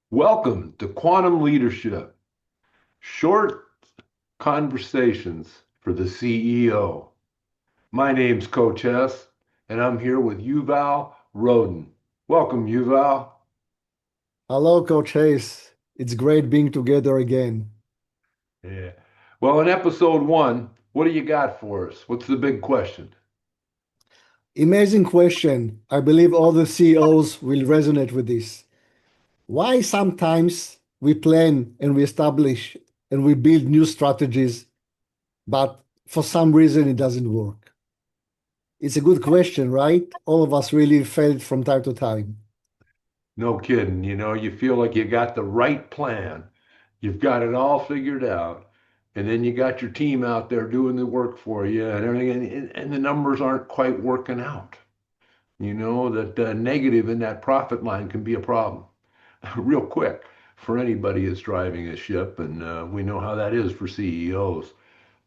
Welcome to Quantum Leadership, short conversations for the CEO. My name's Coach Hess, and I'm here with Yuval Roden. Welcome, Yuval. Hello, Coach Hayes. It's great being together again. Yeah. Well, in episode one, what do you got for us? What's the big question? Amazing question. I believe all the CEOs will resonate with this. Why sometimes we plan and we establish and we build new strategies, but for some reason it doesn't work? It's a good question, right? All of us really fail from time to time. No kidding. You feel like you got the right plan. You've got it all figured out. And then you got your team out there doing the work for you and everything, and the numbers aren't quite working out. You know that negative in that profit line can be a problem real quick for anybody that's driving a ship, and we know how that is for CEOs.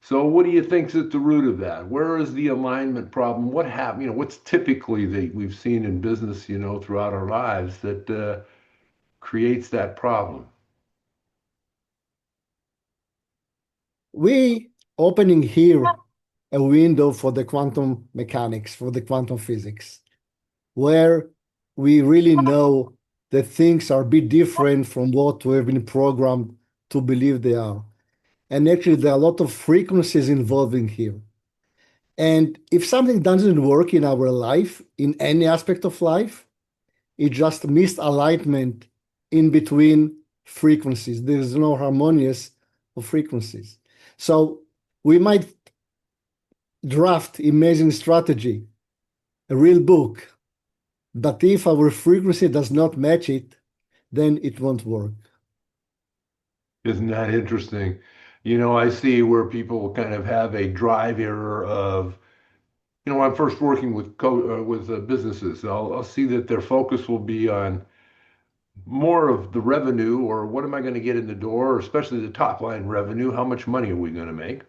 So, what do you think's at the root of that? Where is the alignment problem? What happened? What's typically that we've seen in business, throughout our lives that creates that problem? We opening here a window for the quantum mechanics, for the quantum physics, where we really know that things are a bit different from what we have been programmed to believe they are. And actually, there are a lot of frequencies involving here. And if something doesn't work in our life, in any aspect of life, it just misalignment in between frequencies. There is no harmonious of frequencies. So we might draft amazing strategy, a real book, but if our frequency does not match it, then it won't work. Isn't that interesting? I see where people kind of have a drive error of, when I'm first working with businesses, I'll see that their focus will be on more of the revenue or what am I going to get in the door, especially the top line revenue, how much money are we going to make,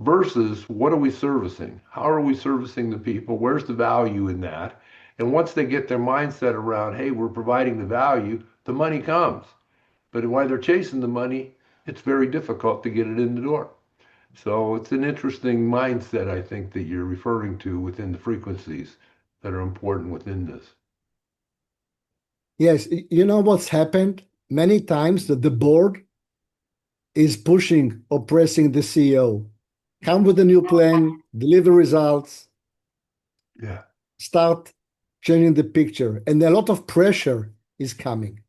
versus what are we servicing? How are we servicing the people? Where's the value in that? And once they get their mindset around, hey, we're providing the value, the money comes. But while they're chasing the money, it's very difficult to get it in the door. So it's an interesting mindset, I think, that you're referring to within the frequencies that are important within this. Yes, you know what's happened? Many times that the board is pushing or pressing the CEO. Come with a new plan, deliver results, Yeah. start changing the picture. And a lot of pressure is coming.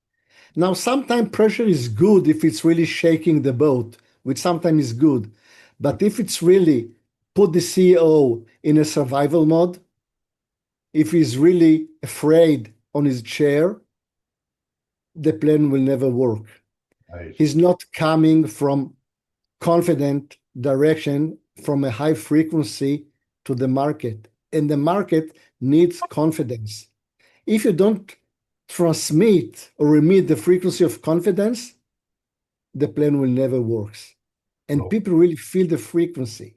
Now, sometimes pressure is good if it's really shaking the boat, which sometimes is good. But if it's really put the CEO in a survival mode, if he's really afraid on his chair, the plan will never work. Right. He's not coming from confident direction from a high frequency to the market. And the market needs confidence. If you don't transmit or emit the frequency of confidence, the plan will never work. And Oh, people really feel the frequency.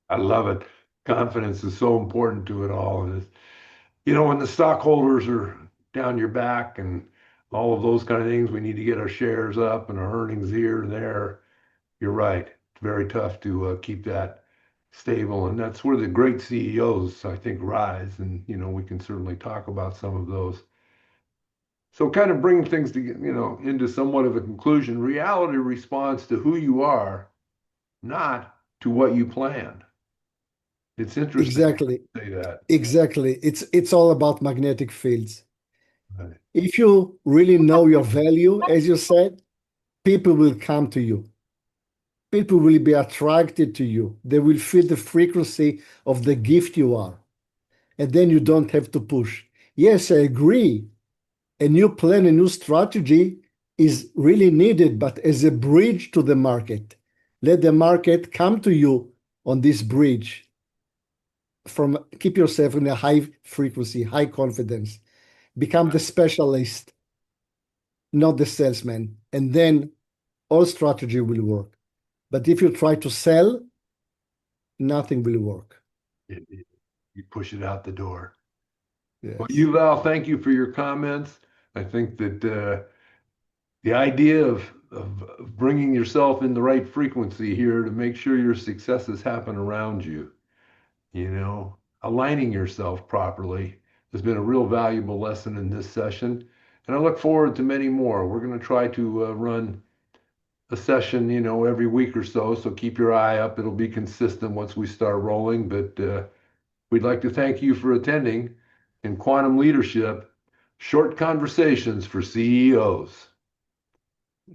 I love it. Confidence is so important to it all. And when the stockholders are down your back and all of those kind of things, we need to get our shares up and our earnings here and there. You're right. It's very tough to keep that stable. And that's where the great CEOs, I think, rise. And, we can certainly talk about some of those. So kind of bringing things to, into somewhat of a conclusion, reality responds to who you are, not to what you planned. It's interesting Exactly. to say that. Exactly. It's all about magnetic fields. Right. If you really know your value, as you said, people will come to you. People will be attracted to you. They will feel the frequency of the gift you are. And then you don't have to push. Yes, I agree. A new plan, a new strategy is really needed, but as a bridge to the market. Let the market come to you on this bridge. From keep yourself in a high frequency, high confidence. Become the specialist, not the salesman. And then all strategy will work. But if you try to sell, nothing will work. You push it out the door. Well, Yes. Yuval, thank you for your comments. I think that the idea of bringing yourself in the right frequency here to make sure your successes happen around you, you know, aligning yourself properly has been a real valuable lesson in this session. And I look forward to many more. We're going to try to run a session, every week or so. So keep your eye up. It'll be consistent once we start rolling. But we'd like to thank you for attending in Quantum Leadership, Short Conversations for CEOs.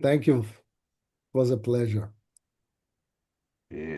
Thank you. It was a pleasure. And